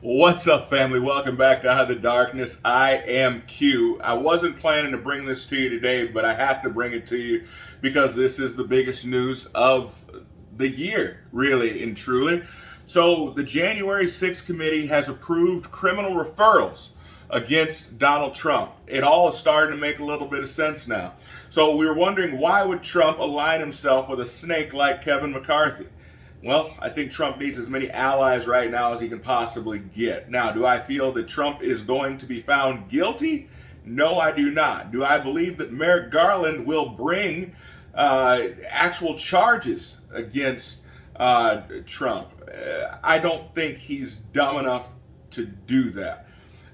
What's up, family? Welcome back to Out of the Darkness. I am Q. I wasn't planning to bring this to you today, but I have to bring it to you because this is the biggest news of the year, really and truly. So, the January 6th committee has approved criminal referrals against Donald Trump. It all is starting to make a little bit of sense now. So, we were wondering, why would Trump align himself with a snake like Kevin McCarthy? Well, I think Trump needs as many allies right now as he can possibly get. Now, do I feel that Trump is going to be found guilty? No, I do not. Do I believe that Merrick Garland will bring actual charges against Trump? I don't think he's dumb enough to do that.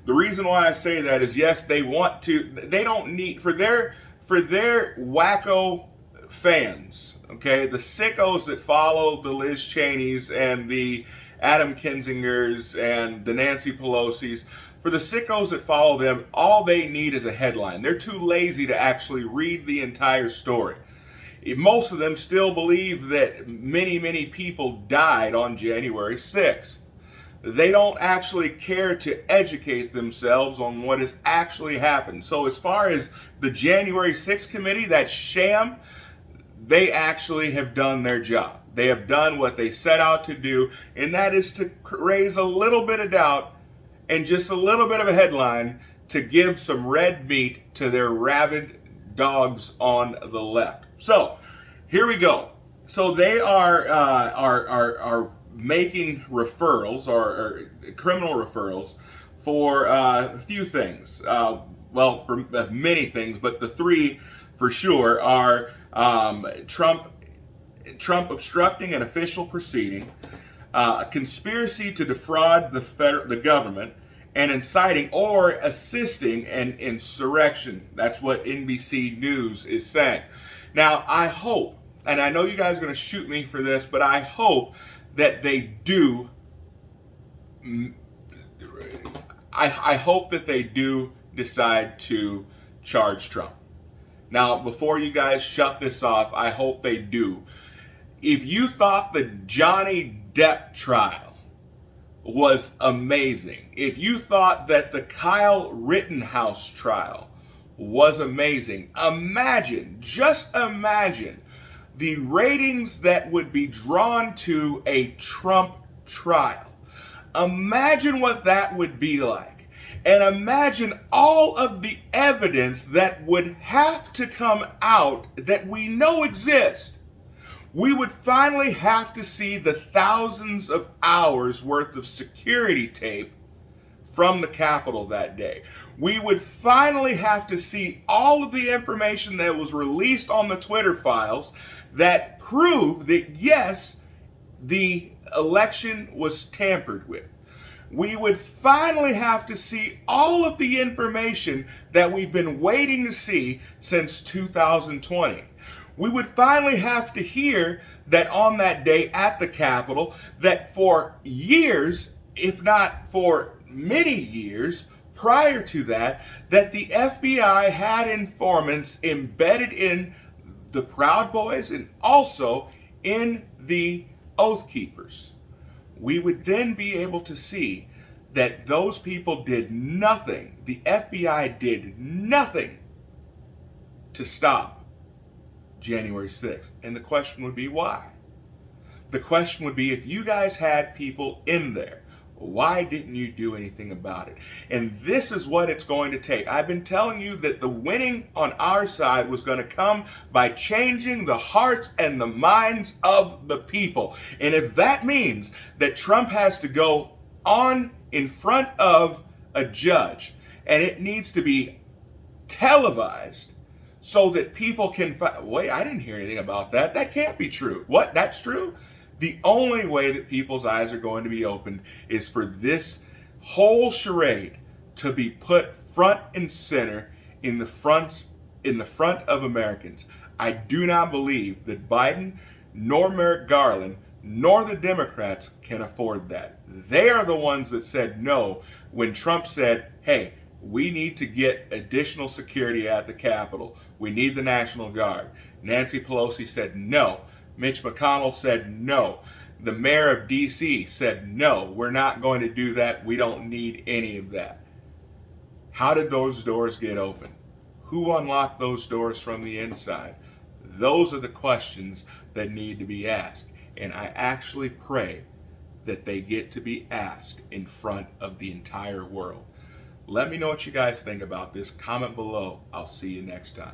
The reason why I say that is, yes, they want to. They don't need for their wacko fans, okay, the sickos that follow the Liz Cheneys and the Adam Kinzingers and the Nancy Pelosi's. For the sickos that follow them, all they need is a headline. They're too lazy to actually read the entire story. Most of them still believe that many people died on January 6th. They don't actually care to educate themselves on what has actually happened. So as far as the January 6th committee, that sham, they actually have done their job. They have done what they set out to do, and that is to raise a little bit of doubt and just a little bit of a headline to give some red meat to their rabid dogs on the left. So here we go. So they are making referrals or criminal referrals for a few things. Well, for many things, but the three for sure are Trump obstructing an official proceeding, a conspiracy to defraud the government, and inciting or assisting an insurrection. That's what NBC News is saying. Now, I hope, and I know you guys are going to shoot me for this, but I hope that they do. I hope that they do decide to charge Trump. Now, before you guys shut this off, I hope they do. If you thought the Johnny Depp trial was amazing, if you thought that the Kyle Rittenhouse trial was amazing, just imagine the ratings that would be drawn to a Trump trial. Imagine what that would be like. And imagine all of the evidence that would have to come out that we know exists. We would finally have to see the thousands of hours worth of security tape from the Capitol that day. We would finally have to see all of the information that was released on the Twitter files that prove that, yes, the election was tampered with. We would finally have to see all of the information that we've been waiting to see since 2020. We would finally have to hear that on that day at the Capitol, that for years, if not for many years prior to that, that the FBI had informants embedded in the Proud Boys and also in the Oath Keepers. We would then be able to see that those people did nothing. The FBI did nothing to stop January 6th. And the question would be why? The question would be, if you guys had people in there, why didn't you do anything about it? And this is what it's going to take. I've been telling you that the winning on our side was going to come by changing the hearts and the minds of the people. And if that means that Trump has to go on in front of a judge and it needs to be televised so that people can wait, I didn't hear anything about that. That can't be true. What? That's true? The only way that people's eyes are going to be opened is for this whole charade to be put front and center in the front of Americans. I do not believe that Biden nor Merrick Garland nor the Democrats can afford that. They are the ones that said no when Trump said, hey, we need to get additional security at the Capitol. We need the National Guard. Nancy Pelosi said no. Mitch McConnell said no. The mayor of DC said, no, we're not going to do that. We don't need any of that. How did those doors get open? Who unlocked those doors from the inside? Those are the questions that need to be asked. And I actually pray that they get to be asked in front of the entire world. Let me know what you guys think about this. Comment below. I'll see you next time.